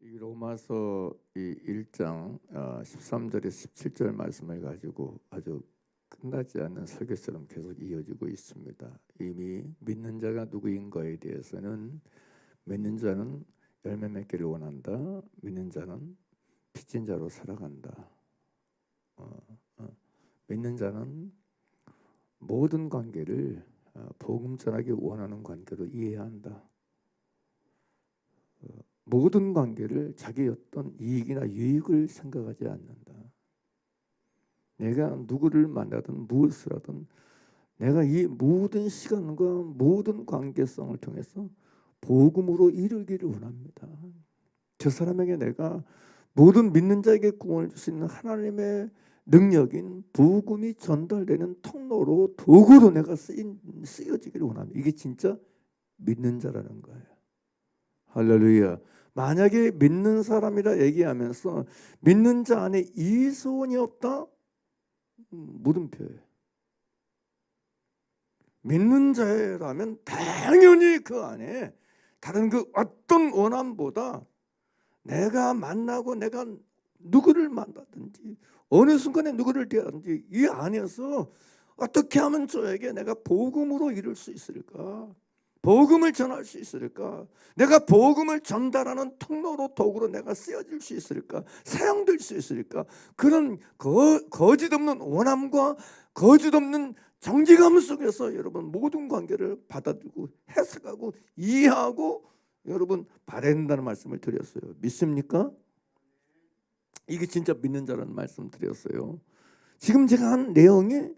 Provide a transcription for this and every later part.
이 로마서 이 1장 13절에서 17절 말씀을 가지고 아주 끝나지 않는 설교처럼 계속 이어지고 있습니다. 이미 믿는 자가 누구인가에 대해서는 믿는 자는 열매 맺기를 원한다. 믿는 자는 빚진 자로 살아간다. 믿는 자는 모든 관계를 복음 전하기 원하는 관계로 이해해야 한다. 모든 관계를 자기의 어떤 이익이나 유익을 생각하지 않는다. 내가 누구를 만나든 무엇을 하든 내가 이 모든 시간과 모든 관계성을 통해서 복음으로 이루기를 원합니다. 저 사람에게 내가 모든 믿는 자에게 구원을 줄 수 있는 하나님의 능력인 복음이 전달되는 통로로 도구로 내가 쓰여지기를 원합니다. 이게 진짜 믿는 자라는 거예요. 할렐루야. 만약에 믿는 사람이라 얘기하면서 믿는 자 안에 이소원이 없다? 물음표예요. 믿는 자라면 당연히 그 안에 다른 그 어떤 원함보다 내가 만나고 내가 누구를 만나든지 어느 순간에 누구를 대하든지 이 안에서 어떻게 하면 저에게 내가 복음으로 이룰 수 있을까? 복음을 전할 수 있을까? 내가 복음을 전달하는 통로로 도구로 내가 쓰여질 수 있을까? 사용될 수 있을까? 그런 거짓 없는 원함과 거짓 없는 정직함 속에서 여러분 모든 관계를 받아들이고 해석하고 이해하고 여러분 바라야 된다는 말씀을 드렸어요. 믿습니까? 이게 진짜 믿는 자라는 말씀 드렸어요. 지금 제가 한 내용이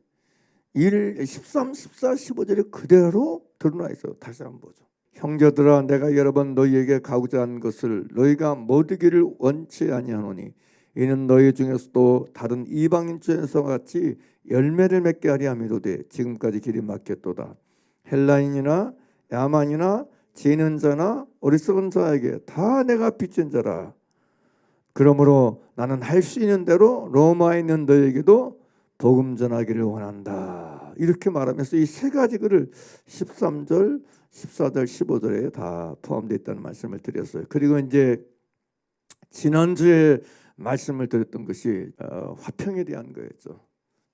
13, 14, 15절에 그대로 드러나 있어요. 다시 한번 보죠. 형제들아 내가 여러 번 너희에게 가고자 한 것을 너희가 못 이기를 원치 아니하노니 이는 너희 중에서도 다른 이방인 중에서 같이 열매를 맺게 하려 함이로되 지금까지 길이 막혔도다. 헬라인이나 야만이나 지는 자나 어리석은 자에게 다 내가 빚진 자라. 그러므로 나는 할 수 있는 대로 로마에 있는 너희에게도 복음 전하기를 원한다. 이렇게 말하면서 이 세 가지 글을 13절, 14절, 15절에 다 포함되어 있다는 말씀을 드렸어요. 그리고 이제 지난주에 말씀을 드렸던 것이 화평에 대한 거였죠.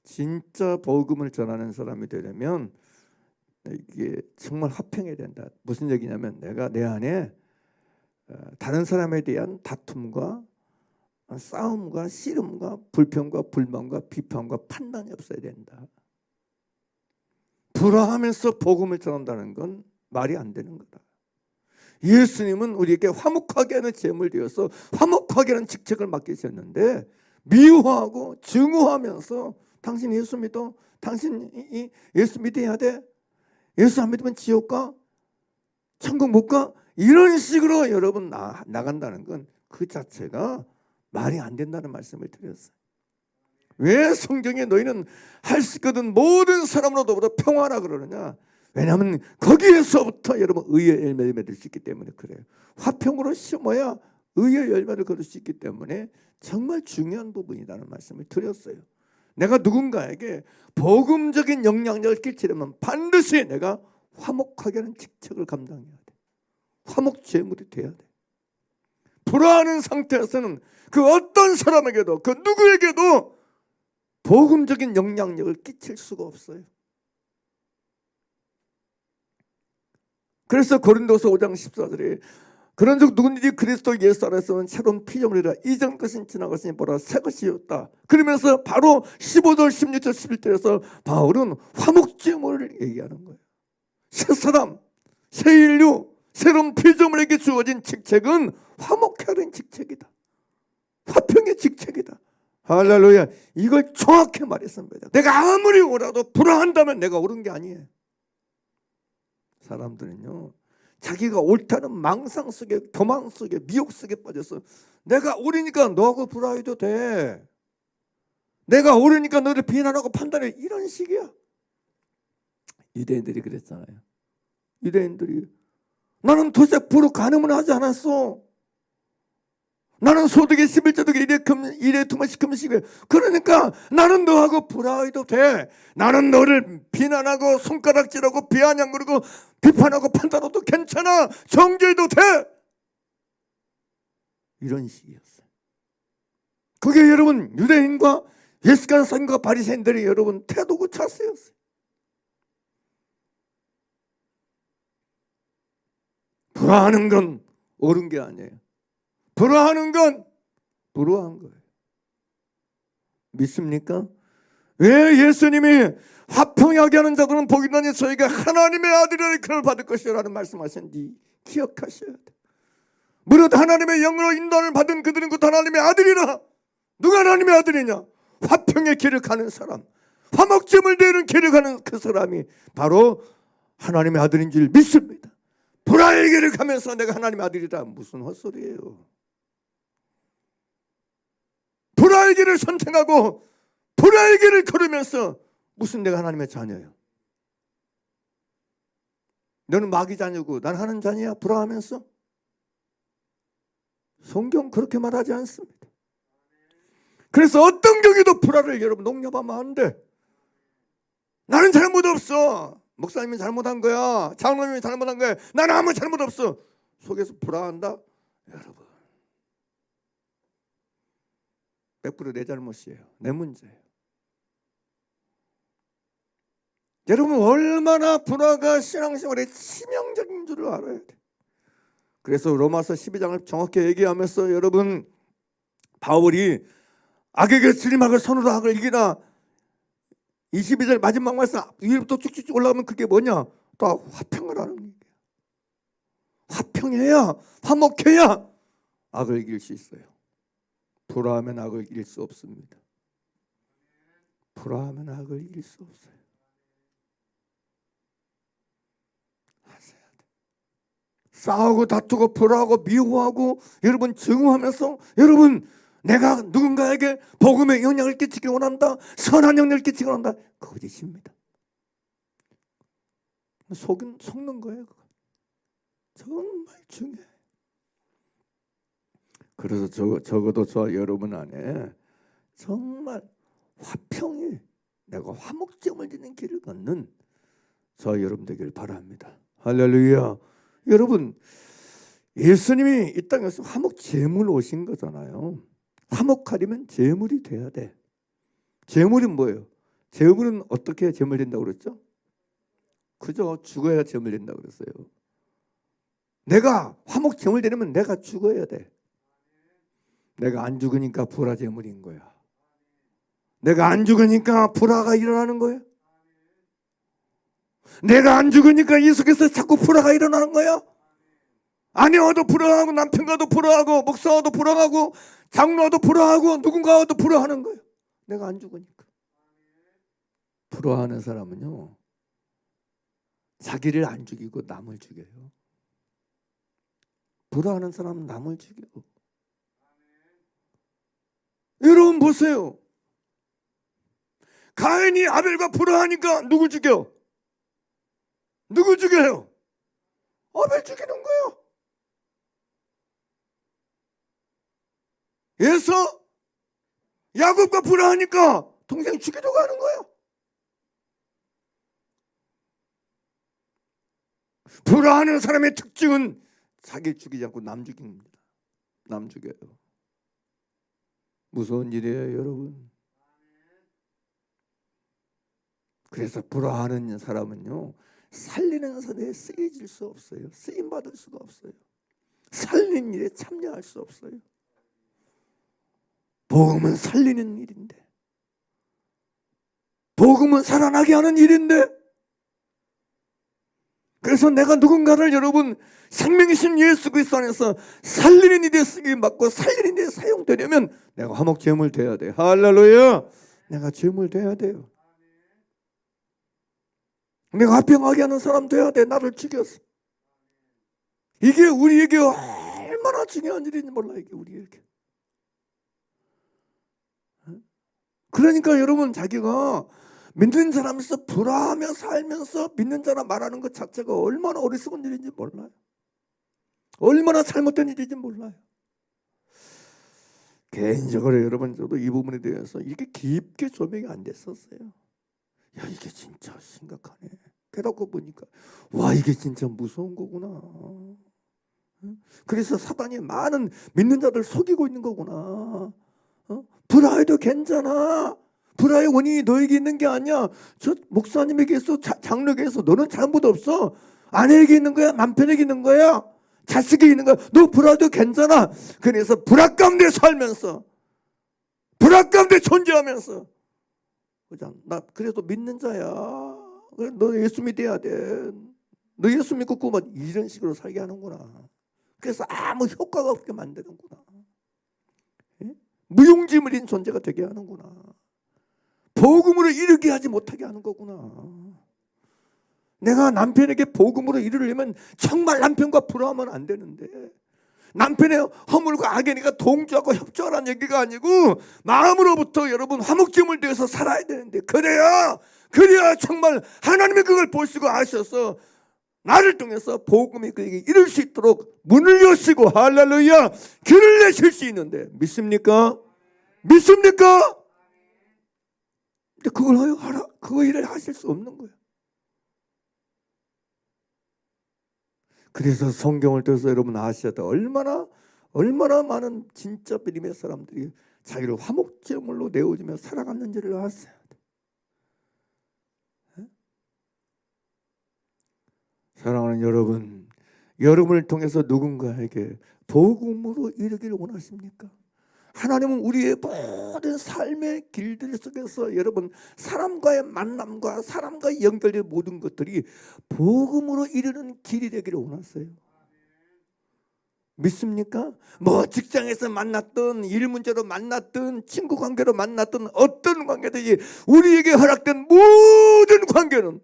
진짜 복음을 전하는 사람이 되려면 이게 정말 화평해야 된다. 무슨 얘기냐면 내가 내 안에 다른 사람에 대한 다툼과 싸움과 씨름과 불평과 불만과 비판과 판단이 없어야 된다. 불화하면서 복음을 전한다는 건 말이 안 되는 거다. 예수님은 우리에게 화목하게 하는 제물 되어서 화목하게 하는 직책을 맡기셨는데 미워하고 증오하면서 당신 예수 믿어? 당신 예수 믿어야 돼? 예수 안 믿으면 지옥 가? 천국 못 가? 이런 식으로 여러분 나간다는 건 그 자체가 말이 안 된다는 말씀을 드렸어요. 왜 성경에 너희는 할 수 있거든 모든 사람으로 더불어 평화라 그러느냐? 왜냐하면 거기에서부터 여러분 의의 열매를 맺을 수 있기 때문에 그래요. 화평으로 심어야 의의 열매를 거둘 수 있기 때문에 정말 중요한 부분이라는 말씀을 드렸어요. 내가 누군가에게 복음적인 영향력을 끼치려면 반드시 내가 화목하게 하는 직책을 감당해야 돼. 화목 제물이 돼야 돼. 불화하는 상태에서는 그 어떤 사람에게도 그 누구에게도 복음적인 영향력을 끼칠 수가 없어요. 그래서 고린도서 5장 14절에 그런즉 누구든지 그리스도 예수 안에서는 새로운 피조물이라 이전 것은 지나갔으니 보라 새 것이었다. 그러면서 바로 15절 16절 11절에서 바울은 화목제물을 얘기하는 거예요. 새 사람, 새 인류, 새로운 피조물에게 주어진 직책은 화목하는 직책이다. 화평의 직책이다. 할렐루야. 이걸 정확히 말했습니다. 내가 아무리 오라도 불화한다면 내가 옳은 게 아니에요. 사람들은요 자기가 옳다는 망상 속에 교만 속에 미혹 속에 빠져서 내가 옳으니까 너하고 불화해도 돼. 내가 옳으니까 너를 비난하고 판단해. 이런 식이야. 유대인들이 그랬잖아요. 유대인들이 나는 도색 부로 간음을 하지 않았어. 나는 소득의 11조득의 일에 두만씩 금식해. 그러니까 나는 너하고 불화해도 돼. 나는 너를 비난하고 손가락질하고 비아냥거리고 비판하고 판단해도 괜찮아. 정죄해도 돼. 이런 식이었어요. 그게 여러분 유대인과 예수관사님과 바리새인들이 여러분 태도고 차세였어요. 불화하는 건 옳은 게 아니에요. 불화하는 건 불화한 거예요. 믿습니까? 왜 예수님이 화평하게 하는 자들은 복이 있나니 저희가 하나님의 아들이라 일컬음을 받을 것이라는 말씀하셨는지 기억하셔야 돼요. 무릇 하나님의 영으로 인도를 받은 그들은 곧 하나님의 아들이라. 누가 하나님의 아들이냐? 화평의 길을 가는 사람, 화목제물 되는 길을 가는 그 사람이 바로 하나님의 아들인 줄 믿습니다. 불화의 길을 가면서 내가 하나님의 아들이다, 무슨 헛소리예요. 불화의 길을 선택하고 불화의 길을 걸으면서 무슨 내가 하나님의 자녀예요. 너는 마귀 자녀고 난 하나님 자녀야 불화하면서? 성경 그렇게 말하지 않습니다. 그래서 어떤 경우도 불화를 여러분 농협하면 안 돼. 나는 잘못 없어. 목사님이 잘못한 거야. 장로님이 잘못한 거야. 나는 아무 잘못 없어. 속에서 불화한다? 여러분 100% 내 잘못이에요. 내 문제예요. 여러분 얼마나 불화가 신앙생활에 치명적인 줄을 알아야 돼. 그래서 로마서 12장을 정확히 얘기하면서 여러분 바울이 악에게 진림악을 선으로 악을 이기나 22절 마지막 말씀 위로부터 쭉쭉 올라가면 그게 뭐냐? 또 화평을 하는 얘기야. 화평해야 화목해야 악을 이길 수 있어요. 불화하면 악을 이길 수 없습니다. 불화하면 악을 이길 수 없어요. 하셔야 돼. 싸우고 다투고 불화하고 미워하고 여러분 증오하면서 여러분 내가 누군가에게 복음의 영향을 끼치기 원한다, 선한 영향을 끼치기 원한다, 거짓입니다. 속는 거예요. 그거. 정말 중요해요. 그래서 적어도 저 여러분 안에 정말 화평이 내가 화목점을 지는 길을 걷는 저 여러분 되길 바랍니다. 할렐루야. 여러분 예수님이 이 땅에서 화목 제물 오신 거잖아요. 화목하려면 제물이 돼야 돼. 제물이 뭐예요? 제물은 어떻게 제물 된다고 그랬죠? 그죠? 죽어야 제물 된다고 그랬어요. 내가 화목 제물 되려면 내가 죽어야 돼. 내가 안 죽으니까 불화 제물인 거야. 내가 안 죽으니까 불화가 일어나는 거야. 내가 안 죽으니까 이 속에서 자꾸 불화가 일어나는 거야. 아내와도 불화하고 남편과도 불화하고 목사와도 불화하고 장로와도 불화하고 누군가와도 불화하는 거예요. 내가 안 죽으니까. 불화하는 사람은요 자기를 안 죽이고 남을 죽여요. 불화하는 사람은 남을 죽여. 여러분 보세요. 가인이 아벨과 불화하니까 누구 죽여? 누구 죽여요? 아벨 죽이는 거예요. 예서 야곱과 불화하니까 동생 죽이려고 하는 거예요. 불화하는 사람의 특징은 자기 죽이지 않고 남 죽입니다. 남 죽여요. 무서운 일이에요, 여러분. 그래서 불화하는 사람은요 살리는 선에 쓰여질 수 없어요. 쓰임 받을 수가 없어요. 살리는 일에 참여할 수 없어요. 복음은 살리는 일인데, 복음은 살아나게 하는 일인데, 그래서 내가 누군가를 여러분 생명이신 예수 그리스도 안에서 살리는 일에 쓰임 받고 살리는 일에 사용되려면 내가 화목 제물 돼야 돼. 할렐루야. 내가 제물 돼야 돼요. 내가 화평하게 하는 사람 돼야 돼. 나를 죽였어. 이게 우리에게 얼마나 중요한 일인지 몰라. 이게 우리에게. 그러니까 여러분 자기가 믿는 사람에서 불화하며 살면서 믿는 사람 말하는 것 자체가 얼마나 어리석은 일인지 몰라요. 얼마나 잘못된 일인지 몰라요. 개인적으로 여러분 저도 이 부분에 대해서 이렇게 깊게 조명이 안 됐었어요. 야 이게 진짜 심각하네. 깨닫고 보니까 와 이게 진짜 무서운 거구나. 그래서 사단이 많은 믿는 자들 속이고 있는 거구나. 불화해도 괜찮아. 불화의 원인이 너에게 있는 게 아니야. 저 목사님에게 있어, 장로에게 있어. 너는 잘못 없어. 아내에게 있는 거야, 남편에게 있는 거야, 자식에게 있는 거야. 너 불화해도 괜찮아. 그래서 불화 가운데 살면서, 불화 가운데 존재하면서, 나 그래도 믿는 자야. 너 예수 믿어야 돼. 너 예수 믿고 그만 이런 식으로 살게 하는구나. 그래서 아무 효과가 없게 만드는구나. 무용지물인 존재가 되게 하는구나. 복음으로 이르게 하지 못하게 하는 거구나. 내가 남편에게 복음으로 이르려면 정말 남편과 불화하면 안 되는데, 남편의 허물과 악연이가 동조하고 협조하라는 얘기가 아니고 마음으로부터 여러분 화목제물 되어서 살아야 되는데, 그래야 정말 하나님의 그걸 보시고 아셔서 나를 통해서 복음이 그에게 이룰 수 있도록 문을 여시고 할렐루야 길을 내실 수 있는데, 믿습니까? 믿습니까? 근데 그걸 하라, 그거 일을 하실 수 없는 거예요. 그래서 성경을 통해서 여러분 아셔야 돼. 얼마나 많은 진짜 믿음의 사람들이 자기를 화목제물로 내어주며 살아갔는지를 아셔야 돼. 사랑하는 여러분, 여러분을 통해서 누군가에게 복음으로 이르기를 원하십니까? 하나님은 우리의 모든 삶의 길들 속에서 여러분 사람과의 만남과 사람과의 연결된 모든 것들이 복음으로 이르는 길이 되기를 원하세요. 믿습니까? 뭐 직장에서 만났던, 일 문제로 만났던, 친구 관계로 만났던 어떤 관계든지 우리에게 허락된 모든 관계는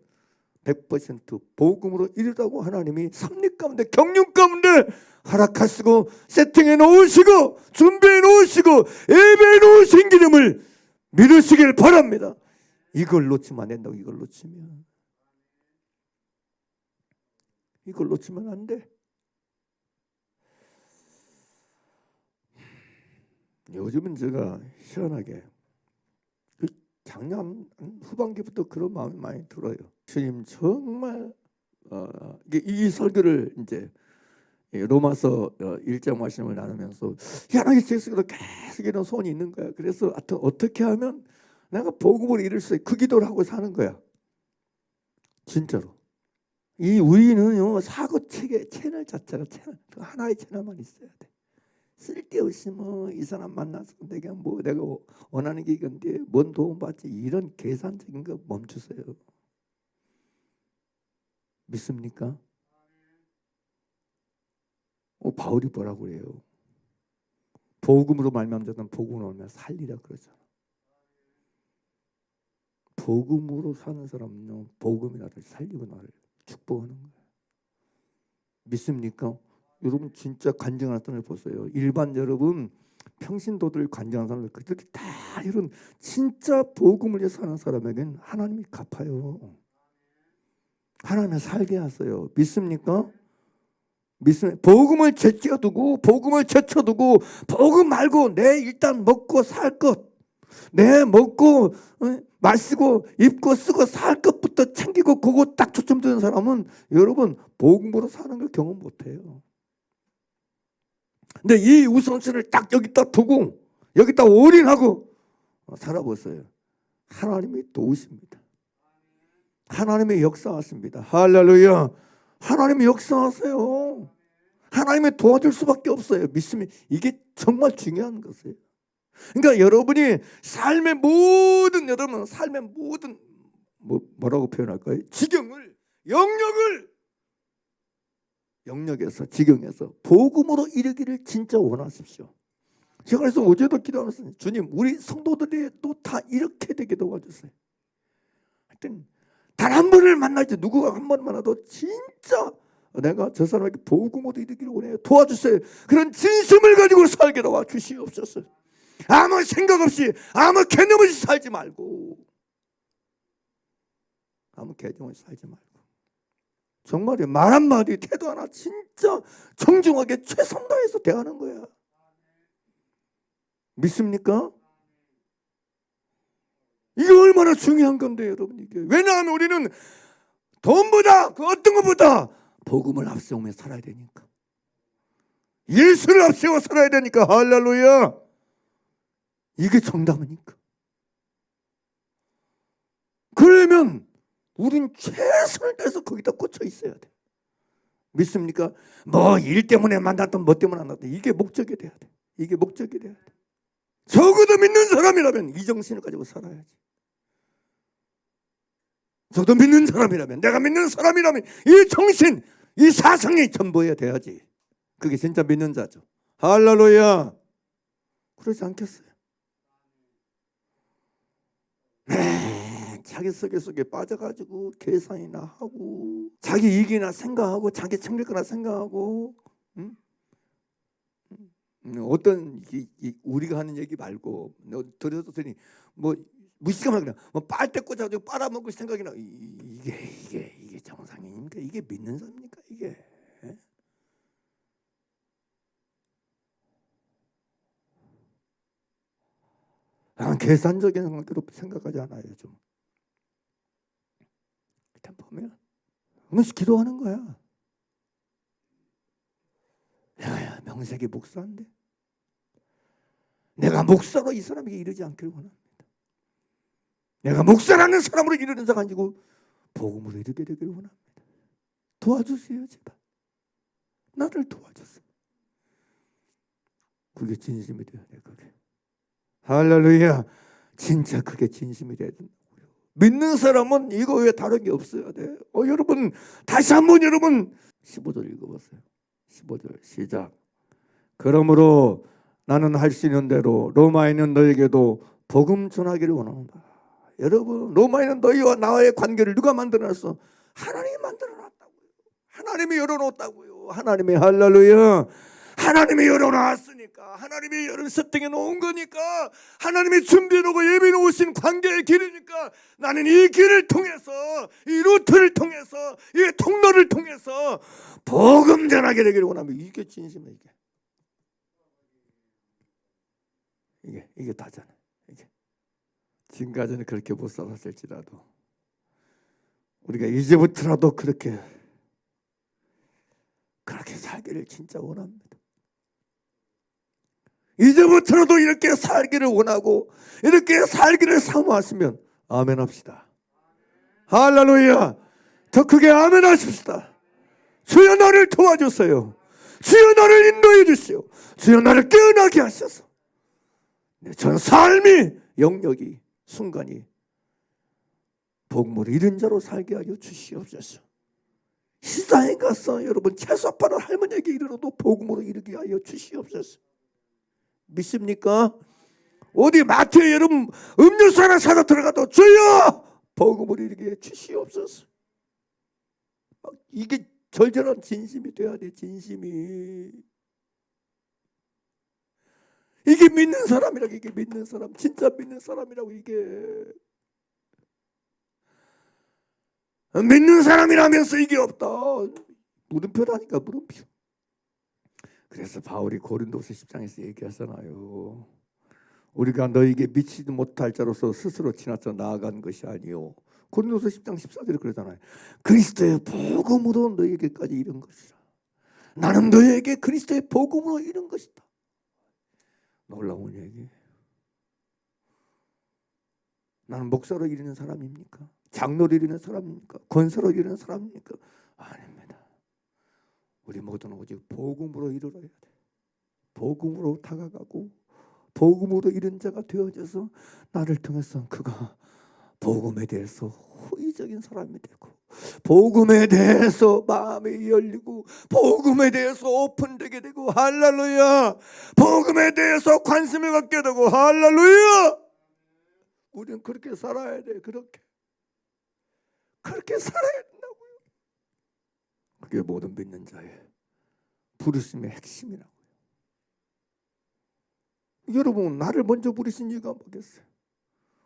100% 복음으로 이르다고 하나님이 섭리 가운데, 경륜 가운데 허락하시고 세팅해 놓으시고 준비해 놓으시고 예배해 놓으신 기름을 믿으시길 바랍니다. 이걸 놓치면 안 된다고. 이걸 놓치면 안 돼. 요즘은 제가 희한하게 작년 후반기부터 그런 마음이 많이 들어요. 주님 정말 이 설교를 이제 로마서 1장 말씀을 나누면서 희한하게 제 속에도 계속 이런 소원이 있는 거야. 그래서 하여튼 어떻게 하면 내가 복음을 이룰 수 있어, 그 기도를 하고 사는 거야. 진짜로. 이 우리는요, 사고 체계 채널 자체가 하나의 채널만 있어야 돼. 쓸데없이 뭐 이 사람 만나서 내가 원하는 게 이건데 뭔 도움 받지, 이런 계산적인 거 멈추세요. 믿습니까? 바울이 뭐라고 그래요? 복음으로 말미암는 자는 복음으로 말미암아 살리라 그러잖아. 복음으로 사는 사람은 복음이 나를 살리고 나를 축복하는 거예요. 믿습니까? 여러분 진짜 간증하는 사람을 보세요. 일반 여러분 평신도들 간증하는 사람들, 그들이 다 이런 진짜 복음을 위해 사는 사람에겐 하나님이 갚아요. 하나님은 살게 하세요. 믿습니까? 복음을 제쳐두고 복음 말고 내 일단 먹고 살 것, 내 먹고 마시고 입고 쓰고 살 것부터 챙기고 그거 딱 초점 두는 사람은 여러분 복음으로 사는 걸 경험 못해요. 근데 이 우선순위를 딱 여기다 두고 여기다 올인하고 살아보세요. 하나님이 도우십니다. 하나님의 역사하십니다. 할렐루야. 하나님이 역사하세요. 하나님이 도와줄 수밖에 없어요. 믿으면 이게 정말 중요한 것이에요. 그러니까 여러분이 삶의 모든 뭐라고 표현할까요? 지경을, 영역에서 지경에서 복음으로 이르기를 진짜 원하십시오. 제가 그래서 어제도 기도하면서 주님, 우리 성도들이 또 다 이렇게 되게 도와주세요. 하여튼 단 한 번을 만날 때 누구가 한 번 만나도 진짜 내가 저 사람에게 복음으로 이르기를 원해요. 도와주세요. 그런 진심을 가지고 살게 도와주시옵소서. 아무 생각 없이, 아무 개념 없이 살지 말고, 정말이에요. 말 한마디, 태도 하나 진짜 정중하게 최선 다해서 대하는 거야. 믿습니까? 이게 얼마나 중요한 건데 여러분, 이게. 왜냐하면 우리는 돈보다 그 어떤 것보다 복음을 앞세우며 살아야 되니까. 예수를 앞세워 살아야 되니까. 할렐루야. 이게 정답이니까. 그러면 우린 최선을 다해서 거기다 꽂혀 있어야 돼. 믿습니까? 뭐 일 때문에 만났던 뭐 때문에 만났던 이게 목적이 돼야 돼. 이게 목적이 돼야 돼. 적어도 믿는 사람이라면 이 정신을 가지고 살아야지. 저도 믿는 사람이라면, 내가 믿는 사람이라면 이 정신, 이 사상이 전부해야 돼야지. 그게 진짜 믿는 자죠. 할렐루야. 그러지 않겠어요? 자기 속에 빠져가지고 계산이나 하고 자기 이익이나 생각하고 자기 챙길 거나 생각하고 어떤 우리가 하는 얘기 말고 들었더니 뭐 무식하면 그냥 뭐 빨대 꽂아가지고 빨아먹을 생각이나 이게 정상입니까? 이게 믿는 사람입니까? 이게 계산적인 상태로 생각하지 않아요. 좀 일단 보면 그러면서 기도하는 거야. 야, 명색이 목사인데 내가 목사로 이 사람에게 이르지 않기를 원합니다. 내가 목사라는 사람으로 이르는 자 가지고 복음으로 이르게 되기를 원합니다. 도와주세요, 제발. 나를 도와주세요. 그게 진심이 돼야 돼. 그게. 할렐루야. 진짜 그게 진심이 돼야 된다고요. 믿는 사람은 이거 외에 다른 게 없어야 돼. 여러분 다시 한번 여러분 15절 읽어보세요. 15절 시작. 그러므로 나는 할 수 있는 대로 로마에 있는 너에게도 복음 전하기를 원한다. 여러분 로마에 있는 너희와 나와의 관계를 누가 만들어놨어? 하나님이 만들어놨다고요. 하나님이 열어놓았다고요. 하나님이 할렐루야. 하나님이 열어놨으니까 하나님이 열은 세팅해 놓은 거니까 하나님이 준비해 놓고 예비해 놓으신 관계의 길이니까 나는 이 길을 통해서 이 루트를 통해서 이 통로를 통해서 복음 전하게 되기를 원합니다. 이게 진심이에요. 이게 다잖아요. 이게 지금까지는 그렇게 못 살았을지라도 우리가 이제부터라도 그렇게 살기를 진짜 원합니다. 이제부터라도 이렇게 살기를 원하고 이렇게 살기를 사모하시면 아멘 합시다. 할렐루야. 더 크게 아멘 하십시다. 주여 나를 도와주세요. 주여 나를 인도해 주시오. 주여 나를 깨어나게 하셔서 전 삶이 영역이 순간이 복음을 잃은 자로 살게 하여 주시옵소서. 시장에 가서 여러분 채소 파는 할머니에게 이르러도 복음으로 이르게 하여 주시옵소서. 믿습니까? 어디 마트에 여러분 음료수 하나 사다 들어가도 주여 복음을 이르게 해 주시옵소서. 이게 절절한 진심이 돼야 돼. 진심이. 이게 믿는 사람이라고. 이게 믿는 사람. 진짜 믿는 사람이라고. 이게 믿는 사람이라면서 이게 없다. 물음표라니까. 물음표. 그래서 바울이 고린도서 10장에서 얘기하잖아요. 우리가 너에게 미치지 못할 자로서 스스로 지나쳐 나아간 것이 아니요. 고린도서 10장 14절에 그러잖아요. 그리스도의 복음으로 너에게까지 이른 것이라. 나는 너에게 그리스도의 복음으로 이른 것이다. 놀라운 얘기. 나는 목사로 이르는 사람입니까? 장로로 이르는 사람입니까? 권사로 이르는 사람입니까? 아닙니다. 우리 모두는 오직 복음으로 이르러야 돼. 복음으로 다가가고 복음으로 이른 자가 되어져서 나를 통해서 그가 복음에 대해서 호의적인 사람이 되고 복음에 대해서 마음이 열리고 복음에 대해서 오픈되게 되고 할렐루야. 복음에 대해서 관심을 갖게 되고 할렐루야. 우리는 그렇게 살아야 돼. 그렇게 살아야 된다고요. 그게 모든 믿는 자의 부르심의 핵심이라고요. 여러분 나를 먼저 부르신 이유가 뭐겠어요?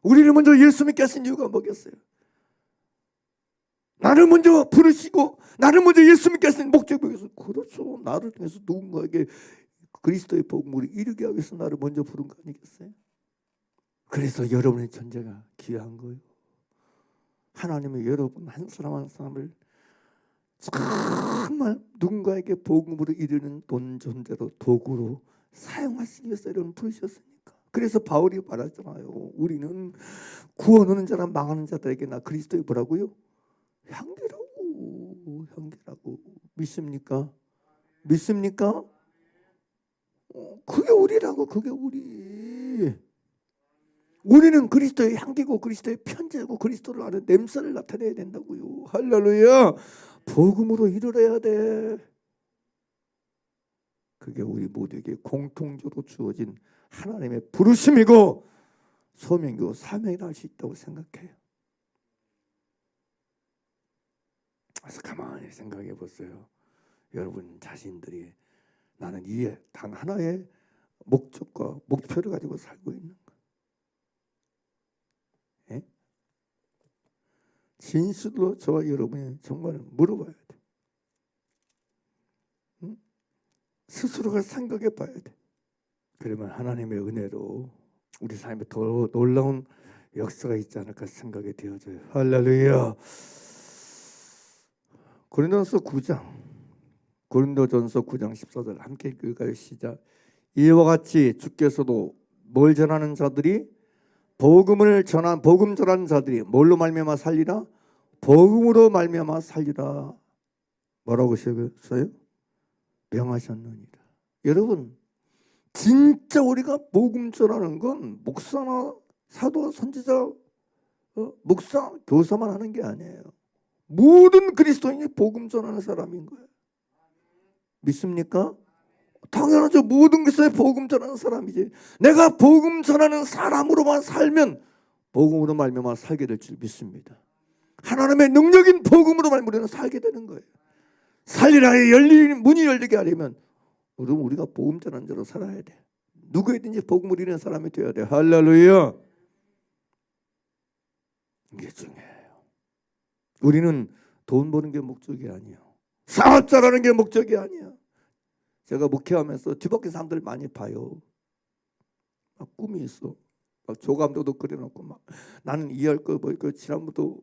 우리를 먼저 예수 믿게 하신 이유가 뭐겠어요? 나를 먼저 부르시고 나를 먼저 예수 믿게 하신 목적이 뭐겠어요? 그렇죠. 나를 통해서 누군가에게 그리스도의 복음을 이루게 하기 위해서 나를 먼저 부른 거 아니겠어요? 그래서 여러분의 존재가 귀한 거예요. 하나님이 여러분 한 사람 한 사람을 정말 누군가에게 복음으로 이르는 돈 존재로 도구로 사용하시기 위해서 이런 부르셨으니까. 그래서 바울이 말하잖아요. 우리는 구원하는 자나 망하는 자들에게 나 그리스도의 뭐라고요? 향기라고. 향기라고. 믿습니까? 믿습니까? 그게 우리라고. 그게 우리. 우리는 그리스도의 향기고 그리스도의 편지고 그리스도를 아는 냄새를 나타내야 된다고요. 할렐루야. 복음으로 이르러야 돼. 그게 우리 모두에게 공통적으로 주어진 하나님의 부르심이고 소명이고 사명이라 할 수 있다고 생각해요. 그래서 가만히 생각해 보세요. 여러분 자신들이 나는 이 단 하나의 목적과 목표를 가지고 살고 있는 거. 예? 진실로 저와 여러분이 정말 물어봐야 돼. 응? 스스로가 생각해 봐야 돼. 그러면 하나님의 은혜로 우리 삶에 더 놀라운 역사가 있지 않을까 생각이 되어져요. 할렐루야. 고린도전서 9장 14절 함께 읽을까요? 시작. 이와 같이 주께서도 뭘 전하는 자들이 복음 전하는 자들이 뭘로 말미암아 살리라? 복음으로 말미암아 살리라. 뭐라고 하셨어요? 명하셨느니라. 여러분 진짜 우리가 복음 전하는 건 목사나 사도, 선지자, 목사, 교사만 하는 게 아니에요. 모든 그리스도인이 복음 전하는 사람인 거예요. 믿습니까? 당연하죠. 모든 것에 복음 전하는 사람이지. 내가 복음 전하는 사람으로만 살면 복음으로 말미암아 살게 될 줄 믿습니다. 하나님의 능력인 복음으로 말미암아 우리는 살게 되는 거예요. 살리라에 열린 문이 열리게 하려면 우리가 복음 전하는 자로 살아야 돼. 누구에든지 복음을 이루는 사람이 되어야 돼. 할렐루야. 이게 중요해요. 우리는 돈 버는 게 목적이 아니에요. 사업자라는 게 목적이 아니에요. 제가 목회하면서 뒤바뀐 사람들 많이 봐요. 막 꿈이 있어. 막 조감도도 그려놓고 막 나는 이해할 거 뭐 그 지난번도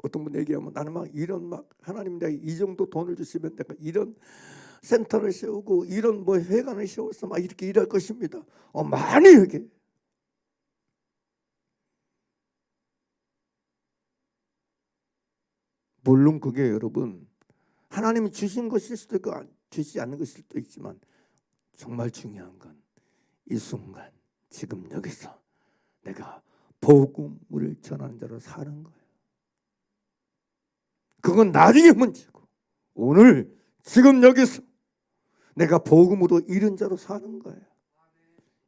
어떤 분 얘기하면 나는 막 이런 막 하나님 내가 이 정도 돈을 주시면 내가 이런 센터를 세우고 이런 뭐 회관을 세워서 막 이렇게 일할 것입니다. 많이 얘기해. 물론 그게 여러분 하나님이 주신 것일 수도 있고 주시지 않는 것일 수도 있지만 정말 중요한 건 이 순간 지금 여기서 내가 복음을 전하는 자로 사는 거예요. 그건 나중에 문제고 오늘 지금 여기서 내가 복음으로 이른 자로 사는 거예요.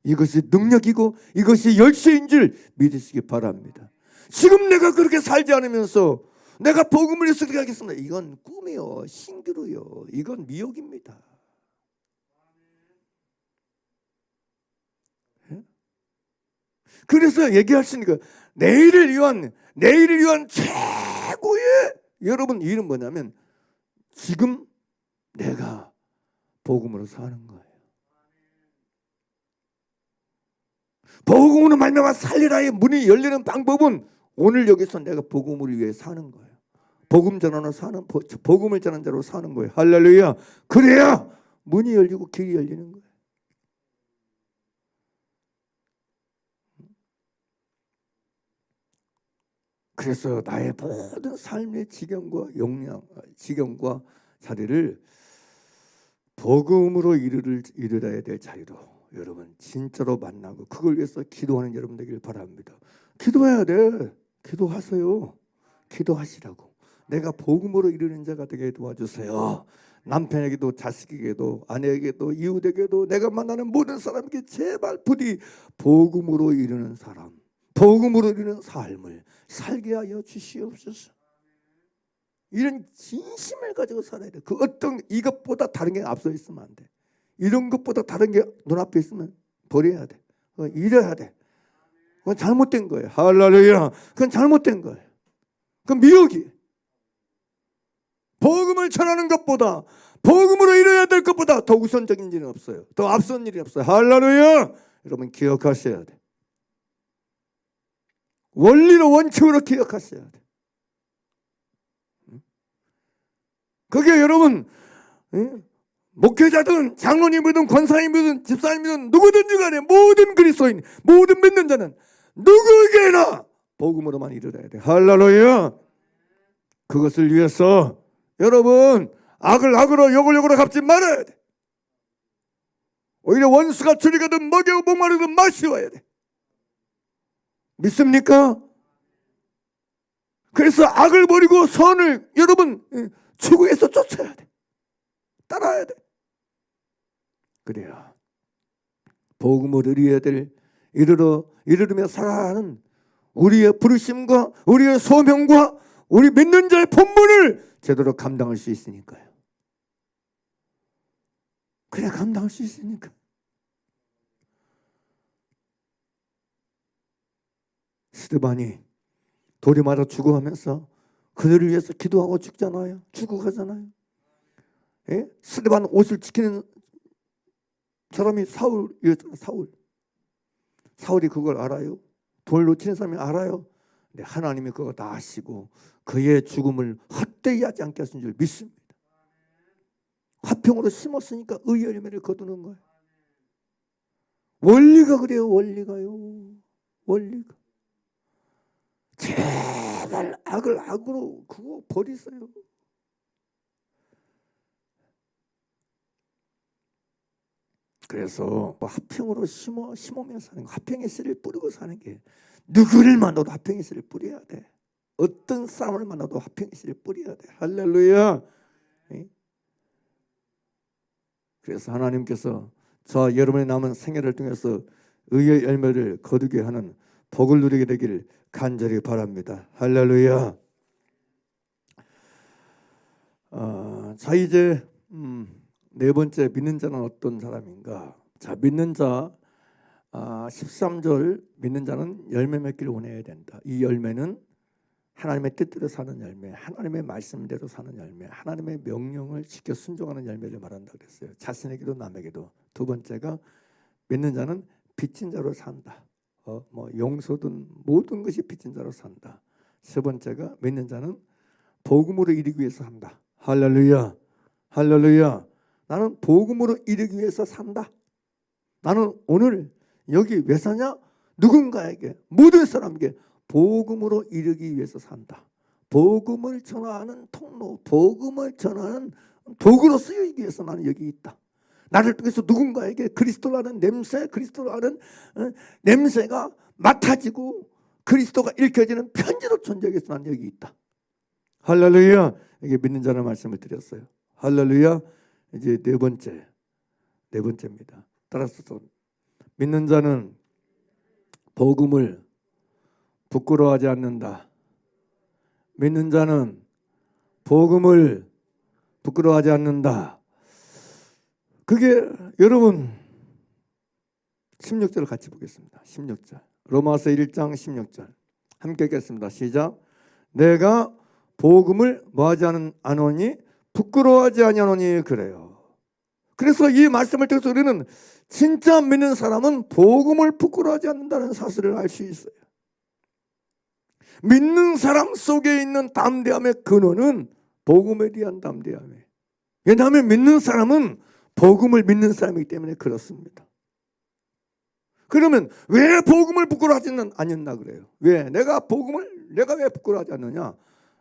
이것이 능력이고 이것이 열쇠인 줄 믿으시기 바랍니다. 지금 내가 그렇게 살지 않으면서 내가 복음을 위해서 어떻게 하겠습니다. 이건 꿈이요. 신기루요. 이건 미혹입니다. 그래서 얘기할 수 있는 거 내일을 위한 최고의 여러분 일은 뭐냐면 지금 내가 복음으로 사는 거예요. 복음으로 말미암아 살리라의 문이 열리는 방법은 오늘 여기서 내가 복음을 위해 사는 거예요. 복음을 전하는 자로 사는 거예요. 할렐루야. 그래야 문이 열리고 길이 열리는 거예요. 그래서 나의 모든 삶의 지경과 자리를 복음으로 이르러야 될 자리로 여러분 진짜로 만나고 그걸 위해서 기도하는 여러분 되길 바랍니다. 기도해야 돼. 기도하세요. 기도하시라고. 내가 복음으로 이르는 자가 되게 도와주세요. 남편에게도 자식에게도 아내에게도 이웃에게도 내가 만나는 모든 사람에게 제발 부디 복음으로 이르는 사람, 복음으로 이르는 삶을 살게 하여 주시옵소서. 이런 진심을 가지고 살아야 돼. 그 어떤 이것보다 다른 게 앞서 있으면 안 돼. 이런 것보다 다른 게 눈앞에 있으면 버려야 돼. 이래야 돼. 그건 잘못된 거예요. 할렐루야. 그건 잘못된 거예요. 그건 미혹이. 복음을 전하는 것보다 복음으로 이뤄야 될 것보다 더 우선적인 일은 없어요. 더 앞선 일이 없어요. 할렐루야. 여러분 기억하셔야 돼. 원리로 원칙으로 기억하셔야 돼. 그게 여러분 목회자든 장로님이든 권사님이든 집사님이든 누구든지 간에 모든 그리스도인 모든 믿는 자는 누구에게나 복음으로만 이르러야 돼. 할렐루야. 그것을 위해서 여러분 악을 악으로 욕을 욕으로 갚지 말아야 돼. 오히려 원수가 줄이거든 먹이고 목마르든 마시워야 돼. 믿습니까? 그래서 악을 버리고 선을 여러분 추구해서 쫓아야 돼. 따라야 돼. 그래야 복음을 이르르며 살아가는 우리의 부르심과 우리의 소명과 우리 믿는 자의 본분을 제대로 감당할 수 있으니까요. 그래 감당할 수 있으니까. 스데반이 돌이 맞아 죽어가면서 그들을 위해서 기도하고 죽잖아요. 죽어가잖아요. 예? 스데반 옷을 지키는 사람이 사울이었잖아요. 사울이 그걸 알아요. 돌 놓치는 사람이 알아요. 근데 하나님이 그거 다 아시고 그의 죽음을 헛되이 하지 않게 하신 줄 믿습니다. 화평으로 심었으니까 의의 열매를 거두는 거예요. 원리가 그래요. 원리가요. 원리가. 제발 악을 악으로 그거 버리세요. 그래서 화평으로 심으면서 사는 거, 화평의 씨를 뿌리고 사는 게 누구를 만나도 화평의 씨를 뿌려야 돼. 어떤 사람을 만나도 화평의 씨를 뿌려야 돼. 할렐루야. 그래서 하나님께서 저 여러분의 남은 생애를 통해서 의의 열매를 거두게 하는 복을 누리게 되기를 간절히 바랍니다. 할렐루야. 자 이제 네 번째 믿는 자는 어떤 사람인가? 자 믿는 자 13절 믿는 자는 열매 맺기를 원해야 된다. 이 열매는 하나님의 뜻대로 사는 열매, 하나님의 말씀대로 사는 열매, 하나님의 명령을 지켜 순종하는 열매를 말한다고 그랬어요. 자신에게도 남에게도. 두 번째가 믿는 자는 빚진 자로 산다. 용서든 모든 것이 빚진 자로 산다. 세 번째가 믿는 자는 복음으로 이르기 위해서 산다. 할렐루야. 할렐루야. 나는 복음으로 이르기 위해서 산다. 나는 오늘 여기 왜 사냐? 누군가에게 모든 사람에게 복음으로 이르기 위해서 산다. 복음을 전하는 통로, 복음을 전하는 도구로 쓰이기 위해서 나는 여기 있다. 나를 통해서 누군가에게 그리스도라는 냄새, 그리스도라는 냄새가 맡아지고 그리스도가 읽혀지는 편지로 존재하기 위해서 나는 여기 있다. 할렐루야. 이게 믿는 자라는 말씀을 드렸어요. 할렐루야. 이제 네 번째입니다. 따라서 믿는 자는 복음을 부끄러워하지 않는다. 믿는 자는 복음을 부끄러워하지 않는다. 그게 여러분 16절을 같이 보겠습니다. 16절 로마서 1장 16절 함께 읽겠습니다. 시작. 내가 복음을 뭐하지 않으니 부끄러워하지 아니하노니 그래요. 그래서 이 말씀을 통해서 우리는 진짜 믿는 사람은 복음을 부끄러워하지 않는다는 사실을 알 수 있어요. 믿는 사람 속에 있는 담대함의 근원은 복음에 대한 담대함이에요. 왜냐하면 믿는 사람은 복음을 믿는 사람이기 때문에 그렇습니다. 그러면 왜 복음을 부끄러워하지 않는다 그래요? 왜 내가 왜 부끄러워하지 않느냐?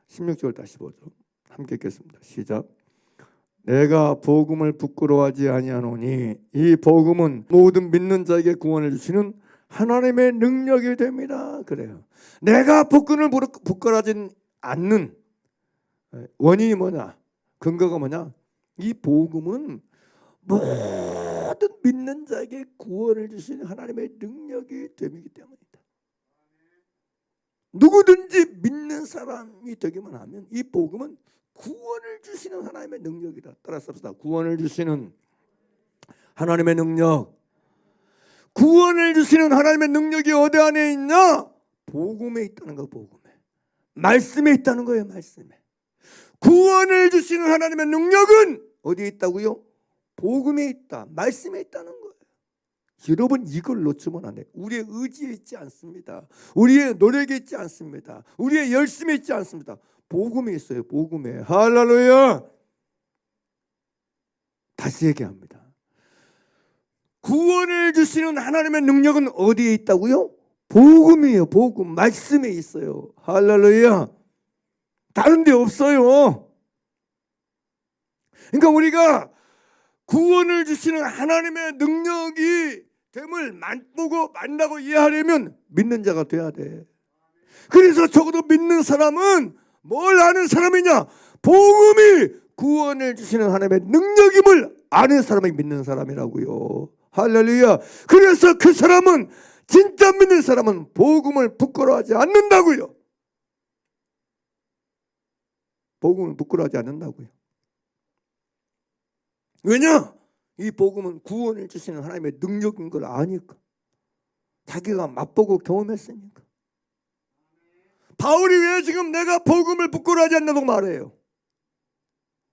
16절 다시 보죠. 함께 읽겠습니다. 시작. 내가 복음을 부끄러워하지 아니하노니 이 복음은 모든 믿는 자에게 구원을 주시는 하나님의 능력이 됩니다. 그래요. 내가 복음을 부끄러워하지 않는 원인이 뭐냐? 근거가 뭐냐? 이 복음은 모든 믿는 자에게 구원을 주시는 하나님의 능력이 되기 때문이다. 누구든지 믿는 사람이 되기만 하면 이 복음은 구원을 주시는 하나님의 능력이다. 따라서 구원을 주시는 하나님의 능력. 구원을 주시는 하나님의 능력이 어디 안에 있냐? 복음에 있다는 거. 복음에. 말씀에 있다는 거예요. 말씀에. 구원을 주시는 하나님의 능력은 어디에 있다고요? 복음에 있다. 말씀에 있다는 거예요. 여러분 이걸 놓치면 안 돼요. 우리의 의지에 있지 않습니다. 우리의 노력에 있지 않습니다. 우리의 열심에 있지 않습니다. 복음에 있어요. 복음에. 할렐루야. 다시 얘기합니다. 구원을 주시는 하나님의 능력은 어디에 있다고요? 복음이에요. 복음. 말씀에 있어요. 할렐루야. 다른 데 없어요. 그러니까 우리가 구원을 주시는 하나님의 능력이 됨을 맛보고 만나고 이해하려면 믿는 자가 돼야 돼. 그래서 적어도 믿는 사람은 뭘 아는 사람이냐? 복음이 구원을 주시는 하나님의 능력임을 아는 사람이 믿는 사람이라고요. 할렐루야. 그래서 그 사람은, 진짜 믿는 사람은 복음을 부끄러워하지 않는다고요. 복음을 부끄러워하지 않는다고요. 왜냐? 이 복음은 구원을 주시는 하나님의 능력인 걸 아니까. 자기가 맛보고 경험했으니까. 바울이 왜 지금 내가 복음을 부끄러워하지 않는다고 말해요?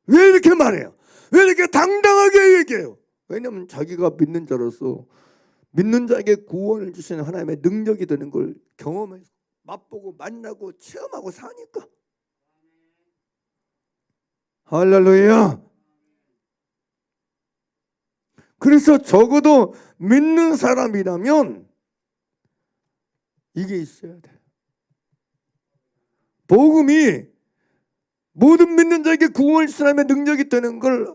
왜 이렇게 말해요? 왜 이렇게 당당하게 얘기해요? 왜냐하면 자기가 믿는 자로서 믿는 자에게 구원을 주시는 하나님의 능력이 되는 걸 경험해서 맛보고 만나고 체험하고 사니까. 할렐루야. 그래서 적어도 믿는 사람이라면 이게 있어야 돼. 복음이 모든 믿는 자에게 구원을 주시는 하나님의 능력이 되는 걸